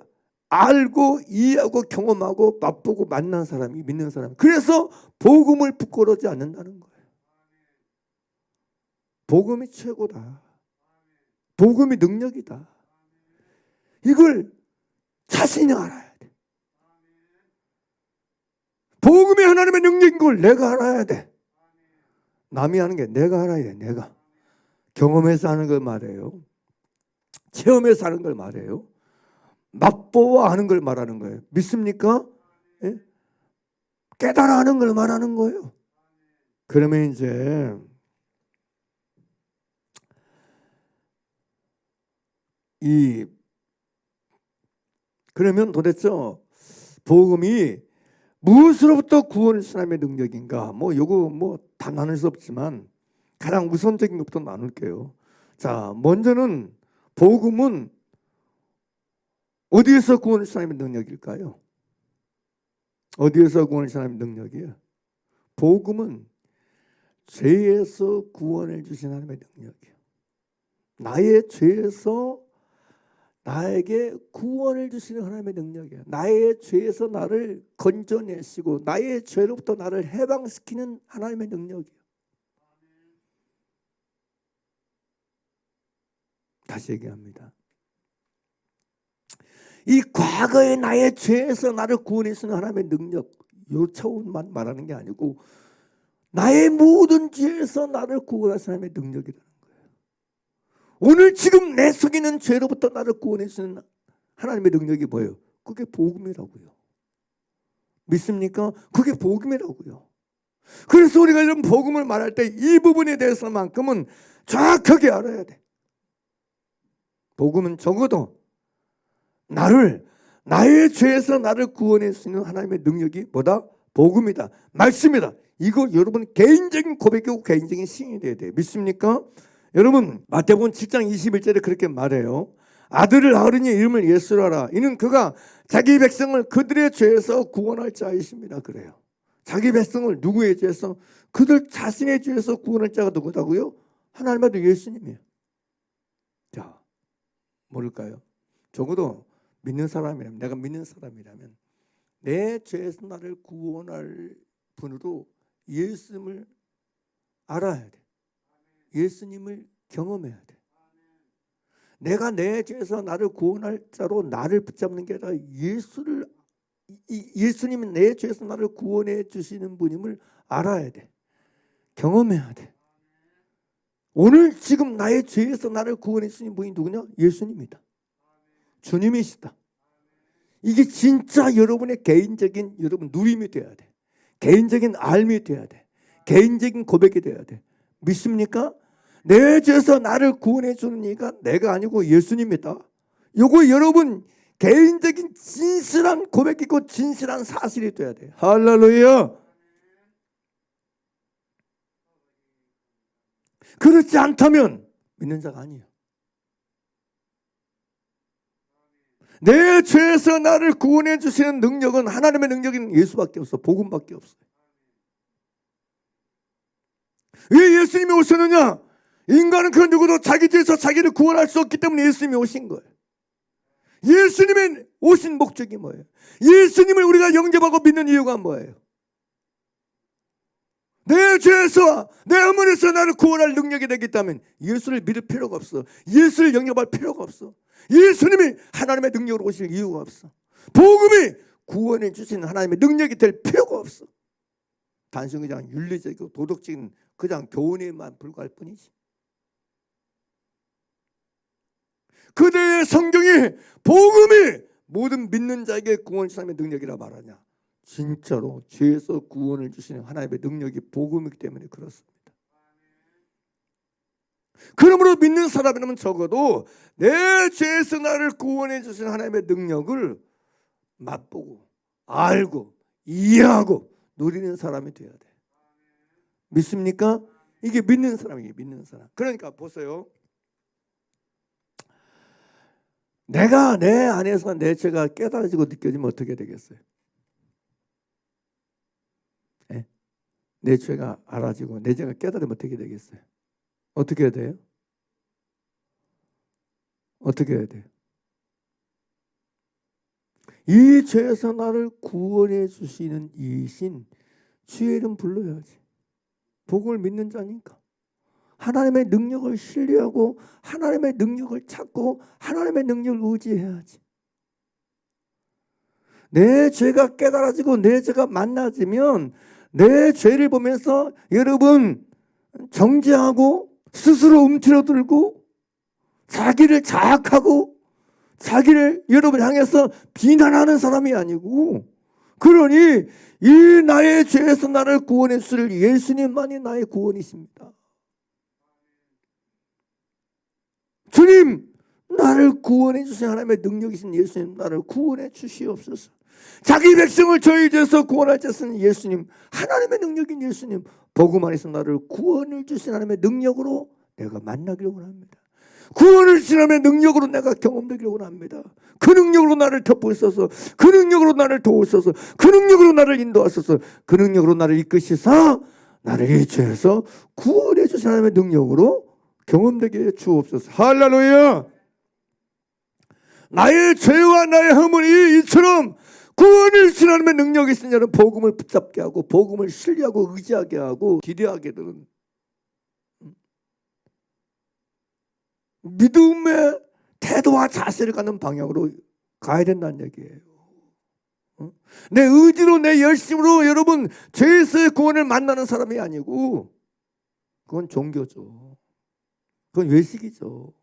알고 이해하고 경험하고 맛보고 만난 사람이 믿는 사람. 그래서 복음을 부끄러워하지 않는다는 거예요. 복음이 최고다. 복음이 능력이다. 이걸 자신이 알아야 돼. 복음이 하나님의 능력인 걸 내가 알아야 돼. 남이 하는 게 내가 알아야 돼. 내가 경험해서 하는 걸 말해요. 체험해서 하는 걸 말해요. 맛보아 하는 걸 말하는 거예요. 믿습니까? 예? 깨달아 하는 걸 말하는 거예요. 그러면 이제 그러면 도대체 복음이 무엇으로부터 구원을 사람의 능력인가? 요거 다 나눌 수 없지만 가장 우선적인 것부터 나눌게요. 자, 먼저는 복음은 어디에서 구원을 사람의 능력일까요? 어디에서 구원을 사람의 능력이에요? 복음은 죄에서 구원을 주신 하나님의 능력이에요. 나의 죄에서 나에게 구원을 주시는 하나님의 능력이에요. 나의 죄에서 나를 건져내시고 나의 죄로부터 나를 해방시키는 하나님의 능력이에요. 다시 얘기합니다. 이 과거의 나의 죄에서 나를 구원해주는 하나님의 능력, 요 차원만 말하는 게 아니고 나의 모든 죄에서 나를 구원하시는 하나님의 능력이라는 거예요. 오늘 지금 내 속에 있는 죄로부터 나를 구원해주는 하나님의 능력이 뭐예요? 그게 복음이라고요. 믿습니까? 그게 복음이라고요. 그래서 우리가 이런 복음을 말할 때 이 부분에 대해서만큼은 정확하게 알아야 돼. 복음은 적어도 나의 죄에서 나를 구원할 수 있는 하나님의 능력이 뭐다? 복음이다. 말씀이다. 이거 여러분 개인적인 고백이고 개인적인 시인이 돼야 돼요. 믿습니까? 여러분 마태복음 7장 21절에 그렇게 말해요. 아들을 아우르니 이름을 예수라 하라. 이는 그가 자기 백성을 그들의 죄에서 구원할 자이십니다. 그래요. 자기 백성을 누구의 죄에서? 그들 자신의 죄에서 구원할 자가 누구다고요? 하나님의 아들 예수님이에요. 자, 모를까요? 적어도 믿는 사람이라면, 내가 믿는 사람이라면 내 죄에서 나를 구원할 분으로 예수님을 알아야 돼. 예수님을 경험해야 돼. 내가 내 죄에서 나를 구원할 자로 나를 붙잡는 게 아니라 예수님은 내 죄에서 나를 구원해 주시는 분임을 알아야 돼. 경험해야 돼. 오늘 지금 나의 죄에서 나를 구원해 주시는 분이 누구냐? 예수님이다. 주님이시다. 이게 진짜 여러분의 개인적인 여러분 누림이 돼야 돼. 개인적인 알미 돼야 돼. 개인적인 고백이 돼야 돼. 믿습니까? 내 죄에서 나를 구원해 주는 이가 내가 아니고 예수님이다. 요거 여러분 개인적인 진실한 고백이고 진실한 사실이 돼야 돼. 할렐루야. 그렇지 않다면 믿는 자가 아니에요. 내 죄에서 나를 구원해 주시는 능력은 하나님의 능력인 예수밖에 없어. 복음밖에 없어. 왜 예수님이 오셨느냐? 인간은 그 누구도 자기 죄에서 자기를 구원할 수 없기 때문에 예수님이 오신 거예요. 예수님의 오신 목적이 뭐예요? 예수님을 우리가 영접하고 믿는 이유가 뭐예요? 내 죄에서 내 어머니에서 나를 구원할 능력이 되겠다면 예수를 믿을 필요가 없어. 예수를 영접할 필요가 없어. 예수님이 하나님의 능력으로 오실 이유가 없어. 복음이 구원해 주시는 하나님의 능력이 될 필요가 없어. 단순히 그냥 윤리적이고 도덕적인 그냥 교훈에만 불과할 뿐이지. 그대의 성경이 복음이 모든 믿는 자에게 구원 주시는 능력이라 말하냐? 진짜로 죄에서 구원을 주시는 하나님의 능력이 복음이기 때문에 그렇습니다. 그러므로 믿는 사람이라면 적어도 내 죄에서 나를 구원해 주시는 하나님의 능력을 맛보고 알고 이해하고 누리는 사람이 되어야 돼. 믿습니까? 이게 믿는 사람이에요. 믿는 사람. 그러니까 보세요. 내가 내 안에서 내 죄가 깨달아지고 느껴지면 어떻게 되겠어요? 네? 내 죄가 알아지고 내 죄가 깨달으면 어떻게 되겠어요? 어떻게 해야 돼요? 어떻게 해야 돼요? 이 죄에서 나를 구원해 주시는 이신 주의 이름 불러야지. 복음을 믿는 자니까. 하나님의 능력을 신뢰하고 하나님의 능력을 찾고 하나님의 능력을 의지해야지. 내 죄가 깨달아지고 내 죄가 만나지면 내 죄를 보면서 여러분 정죄하고 스스로 움츠러들고 자기를 자학하고 자기를 여러분 향해서 비난하는 사람이 아니고, 그러니 이 나의 죄에서 나를 구원해 주실 예수님만이 나의 구원이십니다. 주님, 나를 구원해 주신 하나님의 능력이신 예수님, 나를 구원해 주시옵소서. 자기 백성을 저희 죄에서 구원할 자신 예수님, 하나님의 능력인 예수님, 복음 안에서 나를 구원을 주신 하나님의 능력으로 내가 만나기를 원합니다. 구원을 주신 하나님의 능력으로 내가 경험되기를 원합니다. 그 능력으로 나를 덮으소서. 그 능력으로 나를 도우소서. 그 능력으로 나를 인도하소서. 그 능력으로 나를 이끄시사 나를 이 죄에서 구원해 주신 하나님의 능력으로 경험되게 해 주옵소서. 할렐루야. 나의 죄와 나의 허물이 이처럼 구원을 주신 하나님의 능력이 있으니 저는 복음을 붙잡게 하고 복음을 신뢰하고 의지하게 하고 기대하게 되는 믿음의 태도와 자세를 갖는 방향으로 가야 된다는 얘기예요. 내 의지로 내 열심으로 여러분 죄에서의 구원을 만나는 사람이 아니고 그건 종교죠. 그건 외식이죠.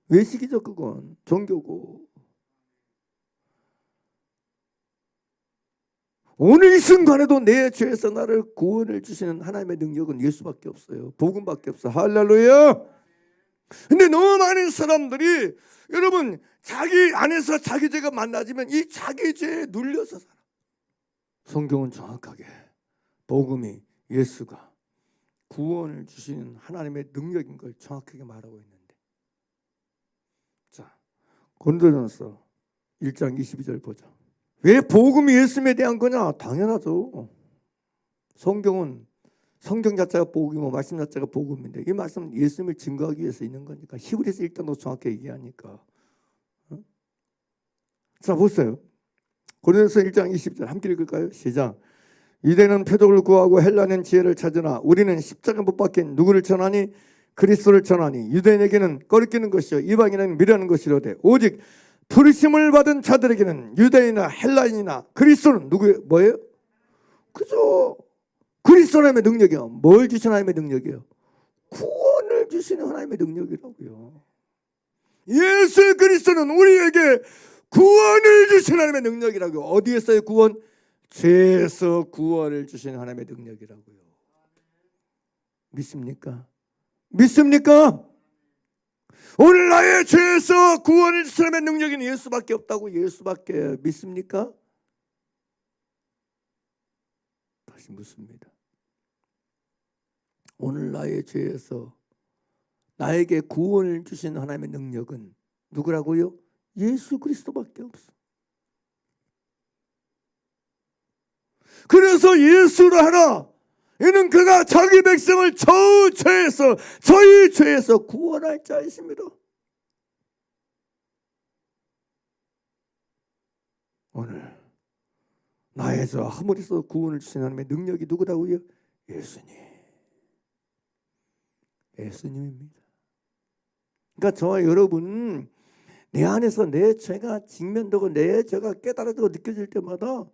외식이죠. 그건 종교고. 오늘 이 순간에도 내 죄에서 나를 구원을 주시는 하나님의 능력은 예수밖에 없어요. 복음밖에 없어. 할렐루야. 근데 너무 많은 사람들이 여러분 자기 안에서 자기 죄가 만나지면 이 자기 죄에 눌려서 살아. 성경은 정확하게 복음이 예수가 구원을 주시는 하나님의 능력인 걸 정확하게 말하고 있는데, 자 고린도전서 1장 22절 보자. 왜 복음이 예수님에 대한 거냐? 당연하죠. 성경은 성경 자체가 복음이고 말씀 자체가 복음인데 이 말씀은 예수님을 증거하기 위해서 있는 거니까 히브리서 1장도 정확하게 얘기하니까. 자 보세요. 고린도서 1장 20절 함께 읽을까요? 시작. 유대는 표적을 구하고 헬라는 지혜를 찾으나 우리는 십자가 못 박힌 누구를 전하니? 그리스도를 전하니 유대인에게는 꺼리끼는 것이요 이방인에게는 미련한 것이로되 오직 부르심을 받은 자들에게는 유대인이나 헬라인이나 그리스도는 누구예요? 뭐예요? 그죠? 그리스도 하나님의 능력이요. 뭘 주신 하나님의 능력이요? 구원을 주시는 하나님의 능력이라고요. 예수 그리스도는 우리에게 구원을 주신 하나님의 능력이라고요. 어디에서의 구원? 죄에서 구원을 주신 하나님의 능력이라고요. 믿습니까? 믿습니까? 오늘 나의 죄에서 구원을 주신 하나님의 능력인 예수밖에 없다고. 예수밖에. 믿습니까? 다시 묻습니다. 오늘 나의 죄에서 나에게 구원을 주신 하나님의 능력은 누구라고요? 예수 그리스도밖에 없어. 그래서 예수를 하나, 이는 그가 자기 백성을 저희 죄에서 구원할 자이십니다. 오늘 나의 저 하물에서 구원을 주신 하나님의 능력이 누구라고요? 예수님입니다. 그러니까 저와 여러분, 내 안에서 내 죄가 직면되고 내 죄가 깨달아지고 느껴질 때마다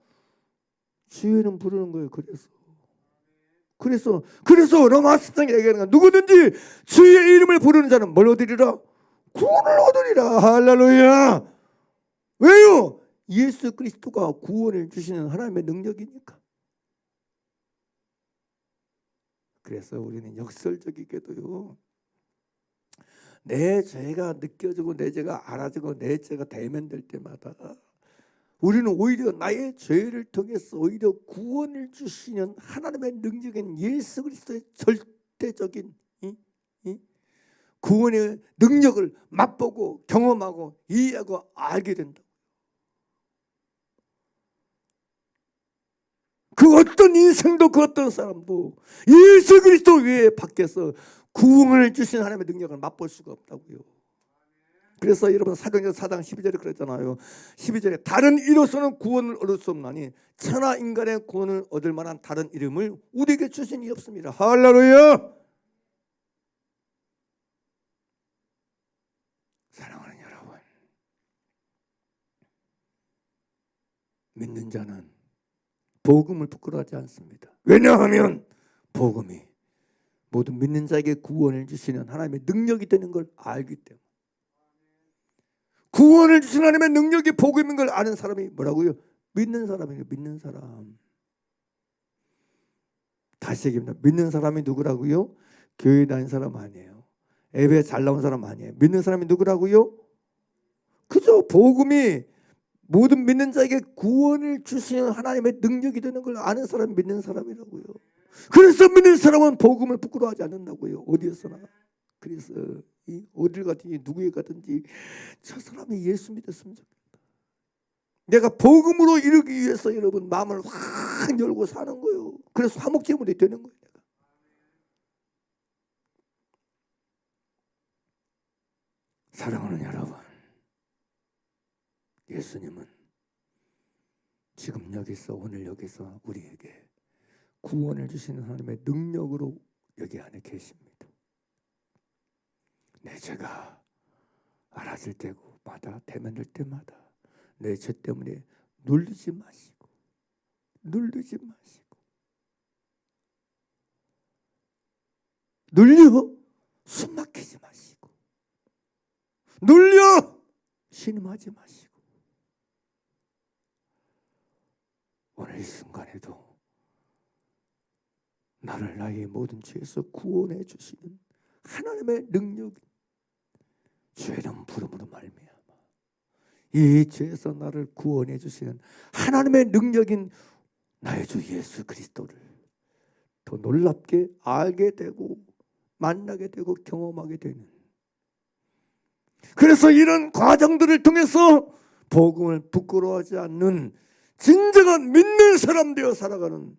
주의 이름 부르는 거예요. 그래서 로마 10장에 얘기하는 거야. 누구든지 주의 이름을 부르는 자는 뭘 얻으리라? 구원을 얻으리라. 할렐루야. 왜요? 예수 그리스도가 구원을 주시는 하나님의 능력이니까. 그래서 우리는 역설적이게도요, 내 죄가 느껴지고 내 죄가 알아지고 내 죄가 대면될 때마다 우리는 오히려 나의 죄를 통해서 오히려 구원을 주시는 하나님의 능력인 예수 그리스도의 절대적인 구원의 능력을 맛보고 경험하고 이해하고 알게 된다. 그 어떤 인생도 그 어떤 사람도 예수 그리스도 외에 밖에서 구원을 주신 하나님의 능력을 맛볼 수가 없다고요. 그래서 여러분 사도행전 4장 12절에 그랬잖아요. 12절에 다른 이로서는 구원을 얻을 수 없나니 천하 인간의 구원을 얻을 만한 다른 이름을 우리에게 주신 이 없습니다. 할렐루야. 사랑하는 여러분, 믿는 자는 복음을 부끄러워하지 않습니다. 왜냐하면 복음이 모든 믿는 자에게 구원을 주시는 하나님의 능력이 되는 걸 알기 때문에. 구원을 주신 하나님의 능력이 복음인 걸 아는 사람이 뭐라고요? 믿는 사람이에요. 믿는 사람. 다시 얘기합니다. 믿는 사람이 누구라고요? 교회 다니는 사람 아니에요. 예배 잘 나온 사람 아니에요. 믿는 사람이 누구라고요? 그죠? 복음이 모든 믿는 자에게 구원을 주시는 하나님의 능력이 되는 걸 아는 사람이 믿는 사람이라고요. 그래서 믿는 사람은 복음을 부끄러워하지 않는다고요. 어디에서나. 그래서 어딜 가든지 누구에 가든지 저 사람이 예수 믿었으면 좋겠다. 내가 복음으로 이루기 위해서 여러분 마음을 확 열고 사는 거예요. 그래서 화목제물이 되는 거예요. 내가. 사랑하는 여러분, 예수님은 지금 여기서 오늘 여기서 우리에게 구원을 주시는 하나님의 능력으로 여기 안에 계십니다. 내 죄가 알아질 때마다 대면될 때마다 내 죄 때문에 눌리지 마시고 눌려 숨 막히지 마시고 눌려 신음하지 마시고 오늘 이 순간에도 나를 나의 모든 죄에서 구원해 주시는 하나님의 능력이 주의 이름 부름으로 말미암아 이 죄에서 나를 구원해 주시는 하나님의 능력인 나의 주 예수 그리스도를 더 놀랍게 알게 되고 만나게 되고 경험하게 되는, 그래서 이런 과정들을 통해서 복음을 부끄러워하지 않는 진정한 믿는 사람 되어 살아가는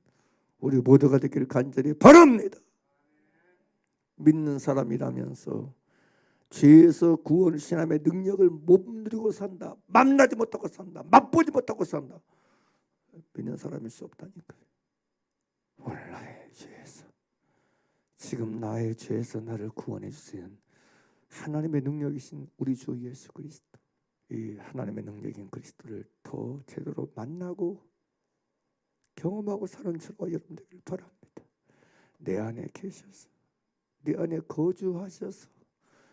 우리 모두가 되기를 간절히 바랍니다. 믿는 사람이라면서 죄에서 구원을 주신 하나님의 능력을 못 누리고 산다, 만나지 못하고 산다, 맛보지 못하고 산다, 믿는 사람일 수 없다니까요. 오늘 나의 죄에서, 지금 나의 죄에서 나를 구원해 주시는 하나님의 능력이신 우리 주 예수 그리스도, 이 하나님의 능력인 그리스도를 더 제대로 만나고 경험하고 사는 저와 여러분 되길 바랍니다. 내 안에 계셔서, 내 안에 거주하셔서,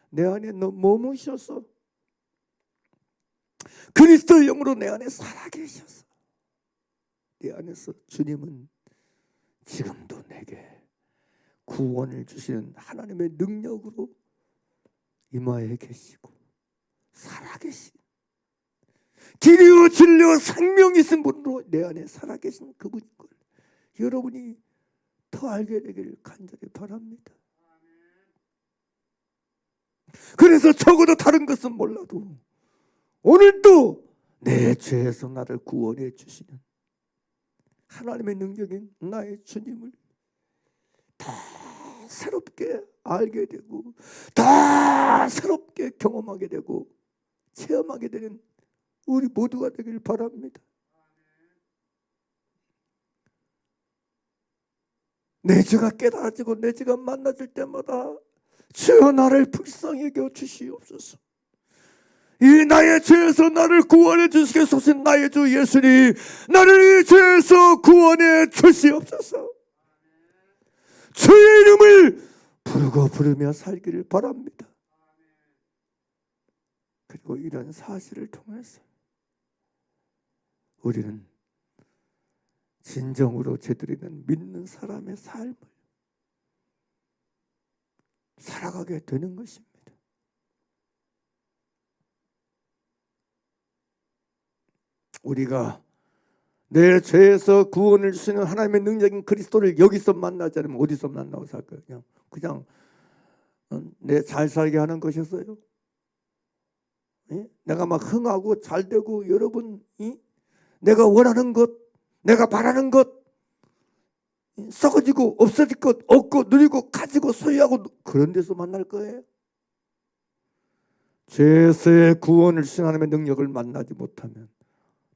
내 안에 머무셔서 그리스도의 영으로 내 안에 살아계셔서 내 안에서 주님은 지금도 내게 구원을 주시는 하나님의 능력으로 임하여 계시고 살아계신, 길이요 진리요 생명이신 분으로 내 안에 살아계신 그분인 걸 여러분이 더 알게 되기를 간절히 바랍니다. 그래서 적어도 다른 것은 몰라도 오늘도 내 죄에서 나를 구원해 주시는 하나님의 능력인 나의 주님을 다 새롭게 알게 되고 다 새롭게 경험하게 되고 체험하게 되는 우리 모두가 되길 바랍니다. 내 죄가 깨달아지고 내 죄가 만나질 때마다 주여 나를 불쌍히 여겨 주시옵소서. 이 나의 죄에서 나를 구원해 주시게 소신 나의 주 예수님, 나를 이 죄에서 구원해 주시옵소서. 주의 이름을 부르고 부르며 살기를 바랍니다. 그리고 이런 사실을 통해서 우리는 진정으로 제대로 있는 믿는 사람의 삶을 살아가게 되는 것입니다. 우리가 내 죄에서 구원을 주시는 하나님의 능력인 그리스도를 여기서 만나지 않으면 어디서 만나고 살까요? 그냥 내 잘 살게 하는 것이었어요. 내가 막 흥하고 잘 되고 여러분 내가 원하는 것, 내가 바라는 것, 썩어지고 없어질 것, 얻고 누리고 가지고 소유하고 그런 데서 만날 거예요. 죄에서의 구원을 주신 하나님의 능력을 만나지 못하면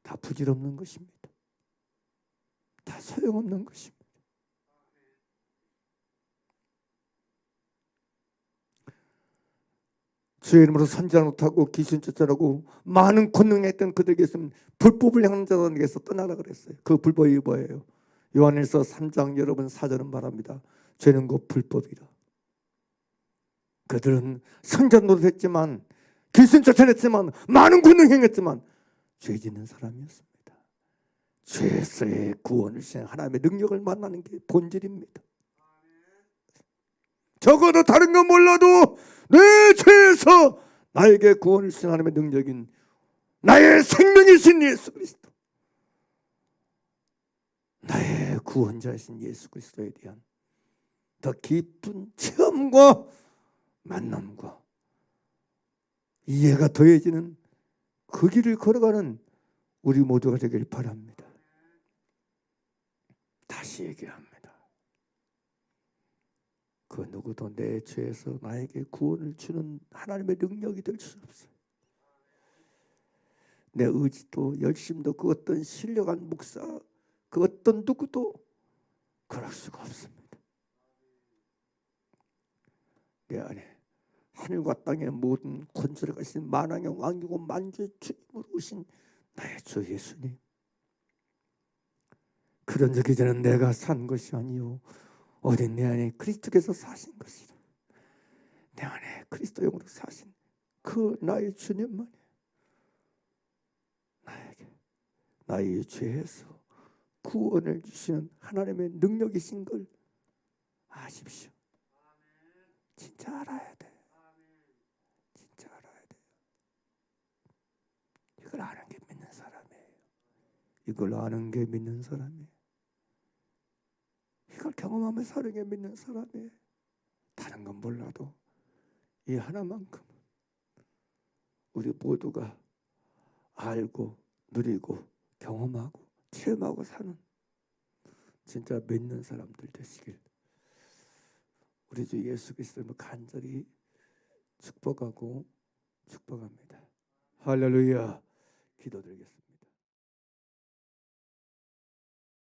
다 부질없는 것입니다. 다 소용없는 것입니다. 주의 이름으로 선지자 못하고 귀신 쫓아라고 많은 권능했던 그들에게 있으면 불법을 행하는 자들에게서 떠나라 그랬어요. 그 불법이 뭐예요? 요한일서 3장 여러분 사절은 말합니다. 죄는 곧 불법이라. 그들은 선지자 노릇했지만 귀신 쫓아냈지만 많은 권능 행했지만 죄 짓는 사람이었습니다. 죄에서의 구원을 시행 하나님의 능력을 만나는 게 본질입니다. 적어도 다른 건 몰라도 내 죄에서 나에게 구원을 주신 하나님의 능력인 나의 생명이신 예수 그리스도, 나의 구원자이신 예수 그리스도에 대한 더 깊은 체험과 만남과 이해가 더해지는 그 길을 걸어가는 우리 모두가 되길 바랍니다. 다시 얘기합니다. 그 누구도 내 죄에서 나에게 구원을 주는 하나님의 능력이 될 수 없어요. 내 의지도 열심도 그 어떤 신령한 목사 그 어떤 누구도 그럴 수가 없습니다. 내 안에 하늘과 땅의 모든 권세를 가진 만왕의 왕이고 만주의 주님으로 오신 나의 주 예수님, 그런 적이 전에 내가 산 것이 아니요 오직 내 안에 그리스도께서 사신 것이라. 내 안에 그리스도 영으로 사신 그 나의 주님만이 나에게 나의 죄에서 구원을 주시는 하나님의 능력이신 걸 아십시오. 진짜 알아야 돼. 진짜 알아야 돼. 이걸 아는 게 믿는 사람이에요. 이걸 아는 게 믿는 사람이에요. 이걸 경험하며 사는 게 믿는 사람이에요. 다른 건 몰라도 이 하나만큼은 우리 모두가 알고 누리고 경험하고 체험하고 사는 진짜 믿는 사람들 되시길 우리 주 예수 그리스도를 간절히 축복합니다. 할렐루야. 기도드리겠습니다.